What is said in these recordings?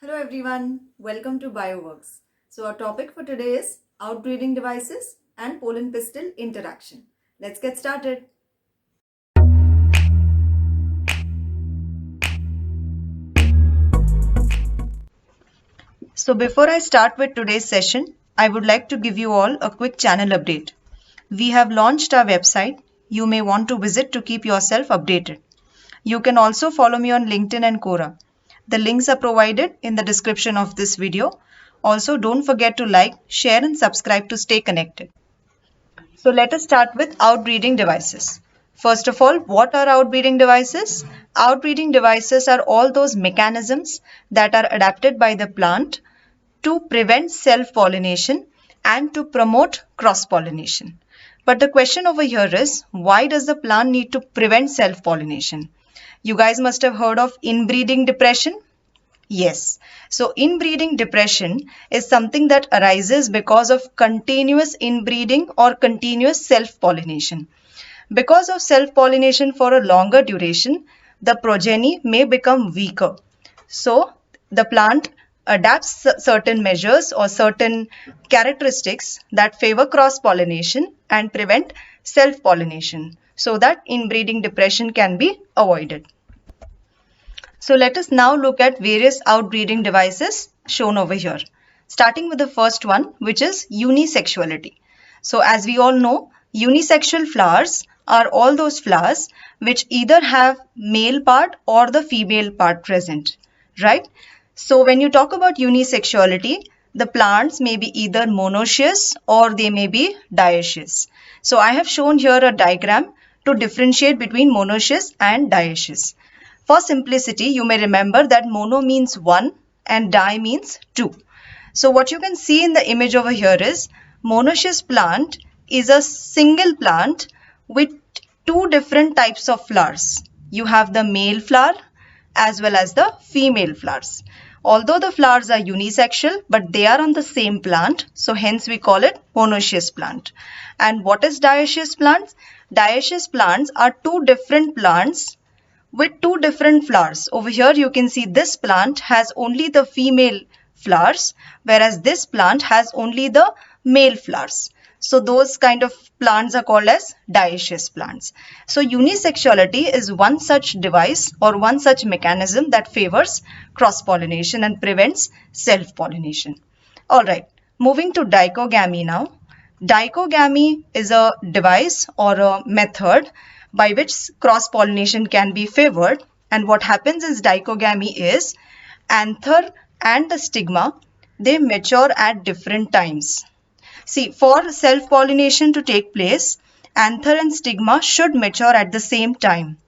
Hello everyone, welcome to BioWorks. So our topic for today is outbreeding devices and pollen pistil interaction. Let's get started. So before I start with today's session, I would like to give you all a quick channel update. We have launched our website. You may want to visit to keep yourself updated. You can also follow me on LinkedIn and Quora. The links are provided in the description of this video. Also, don't forget to like, share and subscribe to stay connected. So let us start with outbreeding devices. First of all, what are outbreeding devices? Outbreeding devices are all those mechanisms that are adapted by the plant to prevent self-pollination and to promote cross-pollination. But the question over here is, why does the plant need to prevent self-pollination? You guys must have heard of inbreeding depression. Yes. So inbreeding depression is something that arises because of continuous inbreeding or continuous self-pollination. Because of self-pollination for a longer duration, the progeny may become weaker. So the plant adapts certain measures or certain characteristics that favor cross-pollination and prevent self-pollination so that inbreeding depression can be avoided. So let us now look at various outbreeding devices shown over here. Starting with the first one, which is unisexuality. So as we all know, unisexual flowers are all those flowers which either have male part or the female part present, right? So when you talk about unisexuality, the plants may be either monoecious or they may be dioecious. So I have shown here a diagram to differentiate between monoecious and dioecious. For simplicity, you may remember that mono means one and di means two. So what you can see in the image over here is monoecious plant is a single plant with two different types of flowers. You have the male flower as well as the female flowers. Although the flowers are unisexual, but they are on the same plant, so hence we call it monoecious plant. And what is dioecious plants? Dioecious plants are two different plants with two different flowers. Over here you can see this plant has only the female flowers, whereas this plant has only the male flowers. So those kind of plants are called as dioecious plants. So unisexuality is one such device or one such mechanism that favors cross-pollination and prevents self-pollination. Alright, moving to dichogamy now. Dichogamy is a device or a method by which cross-pollination can be favored. And what happens in dichogamy is anther and the stigma, they mature at different times. See, for self-pollination to take place, anther and stigma should mature at the same time.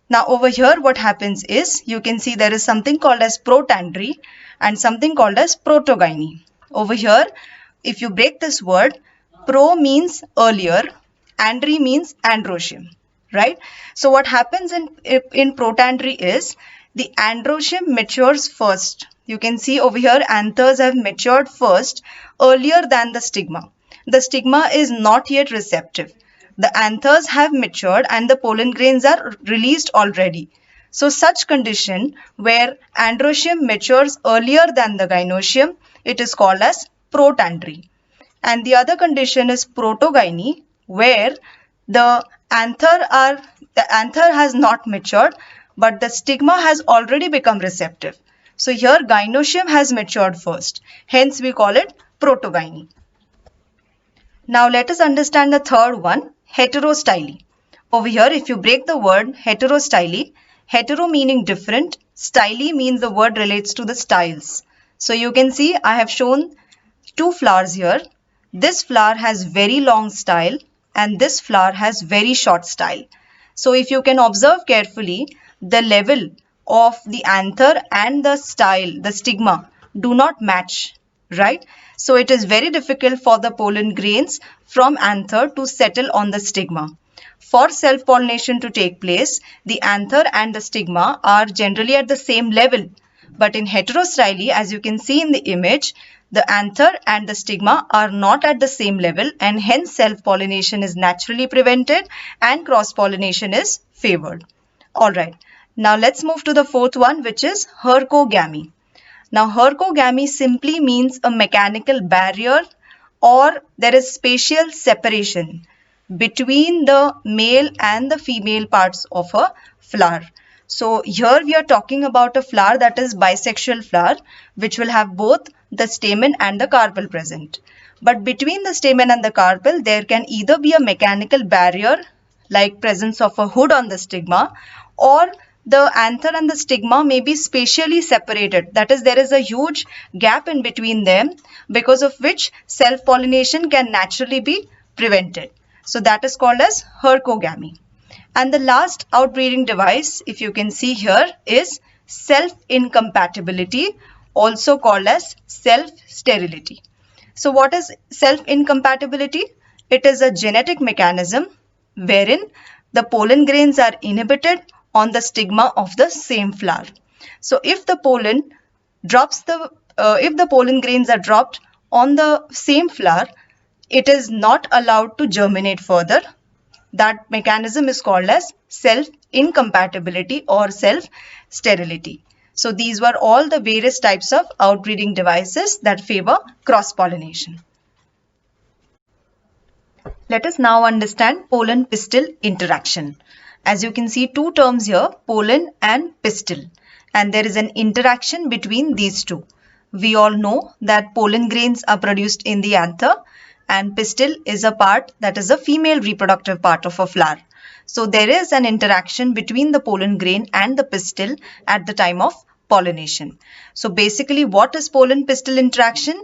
Now over here what happens is, you can see there is something called as protandry and something called as protogyny. Over here, if you break this word, pro means earlier, andry means androecium. Right? So what happens in protandry is the androecium matures first. You can see over here anthers have matured first earlier than the stigma. The stigma is not yet receptive. The anthers have matured and the pollen grains are released already. So such condition where androecium matures earlier than the gynoecium, it is called as protandry. And the other condition is protogyny, where the anther has not matured, but the stigma has already become receptive. So here gynoecium has matured first. Hence we call it protogyny. Now let us understand the third one, heterostyly. Over here, if you break the word heterostyly, hetero meaning different, styly means the word relates to the styles. So you can see I have shown two flowers here. This flower has very long style and this flower has very short style. So if you can observe carefully, the level of the anther and the style, the stigma, do not match, right? So it is very difficult for the pollen grains from anther to settle on the stigma. For self-pollination to take place, the anther and the stigma are generally at the same level. But in heterostyly, as you can see in the image, the anther and the stigma are not at the same level and hence self-pollination is naturally prevented and cross-pollination is favored. Alright, now let's move to the fourth one, which is hercogamy. Now, hercogamy simply means a mechanical barrier or there is spatial separation between the male and the female parts of a flower. So here we are talking about a flower that is bisexual flower, which will have both the stamen and the carpel present. But between the stamen and the carpel, there can either be a mechanical barrier like presence of a hood on the stigma, or the anther and the stigma may be spatially separated. That is, there is a huge gap in between them, because of which self-pollination can naturally be prevented. So that is called as hercogamy. And the last outbreeding device, if you can see here, is self-incompatibility, also called as self-sterility. So what is self-incompatibility? It is a genetic mechanism wherein the pollen grains are inhibited on the stigma of the same flower. So if the pollen grains are dropped on the same flower, it is not allowed to germinate further. That mechanism is called as self-incompatibility or self-sterility. So these were all the various types of outbreeding devices that favor cross-pollination. Let us now understand pollen-pistil interaction. As you can see, two terms here, pollen and pistil, and there is an interaction between these two. We all know that pollen grains are produced in the anther, and pistil is a part that is a female reproductive part of a flower. So there is an interaction between the pollen grain and the pistil at the time of pollination. So basically, what is pollen-pistil interaction?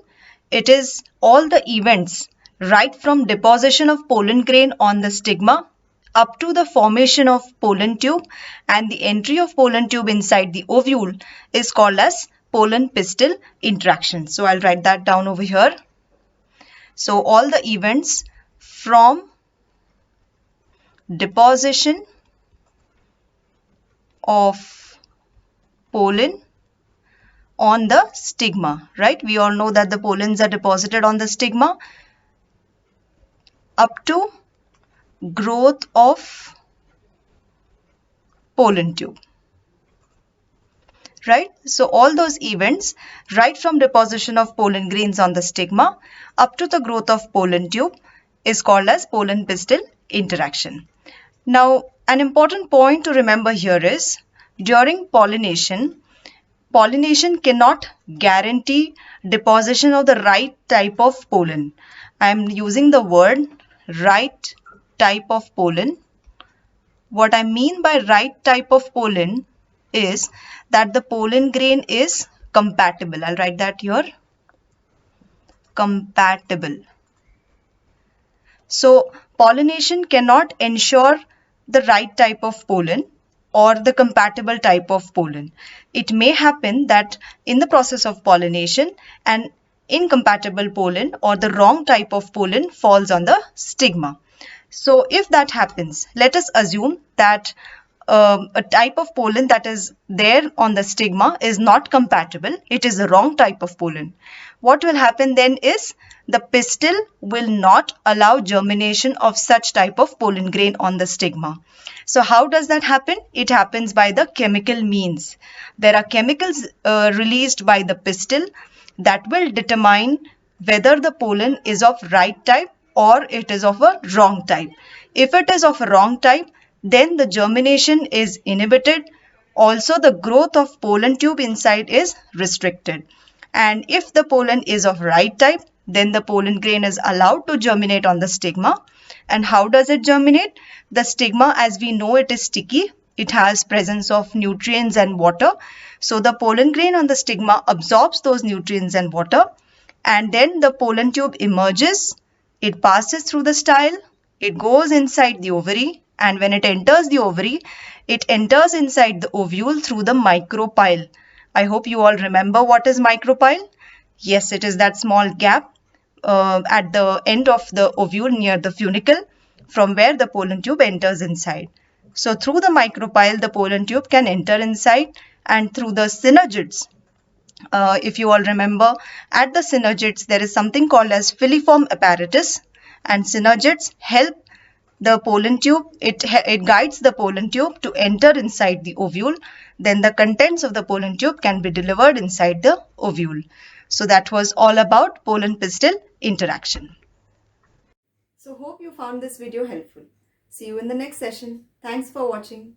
It is all the events right from deposition of pollen grain on the stigma up to the formation of pollen tube and the entry of pollen tube inside the ovule is called as pollen-pistil interaction. So I'll write that down over here. So all the events from deposition of pollen on the stigma, right? We all know that the pollens are deposited on the stigma up to growth of pollen tube, right? So all those events right from deposition of pollen grains on the stigma up to the growth of pollen tube is called as pollen-pistil interaction. Now, an important point to remember here is during pollination cannot guarantee deposition of the right type of pollen. I am using the word right type of pollen. What I mean by right type of pollen is that the pollen grain is compatible. I'll write that here. Compatible. So pollination cannot ensure the right type of pollen or the compatible type of pollen. It may happen that in the process of pollination, an incompatible pollen or the wrong type of pollen falls on the stigma. So if that happens, let us assume that a type of pollen that is there on the stigma is not compatible. It is the wrong type of pollen. What will happen then is the pistil will not allow germination of such type of pollen grain on the stigma. So how does that happen? It happens by the chemical means. There are chemicals released by the pistil that will determine whether the pollen is of right type or it is of a wrong type. If it is of a wrong type, then the germination is inhibited. Also, the growth of pollen tube inside is restricted. And if the pollen is of right type, then the pollen grain is allowed to germinate on the stigma. And how does it germinate? The stigma, as we know, it is sticky. It has presence of nutrients and water. So the pollen grain on the stigma absorbs those nutrients and water. And then the pollen tube emerges. It passes through the style. It goes inside the ovary. And when it enters the ovary, it enters inside the ovule through the micropyle. I hope you all remember what is micropyle. Yes, it is that small gap at the end of the ovule near the funicle from where the pollen tube enters inside. So through the micropyle, the pollen tube can enter inside, and through the synergids. If you all remember, at the synergids, there is something called as filiform apparatus, and synergids help the pollen tube, it guides the pollen tube to enter inside the ovule. Then the contents of the pollen tube can be delivered inside the ovule. So that was all about pollen pistil interaction. So hope you found this video helpful. See you in the next session. Thanks for watching.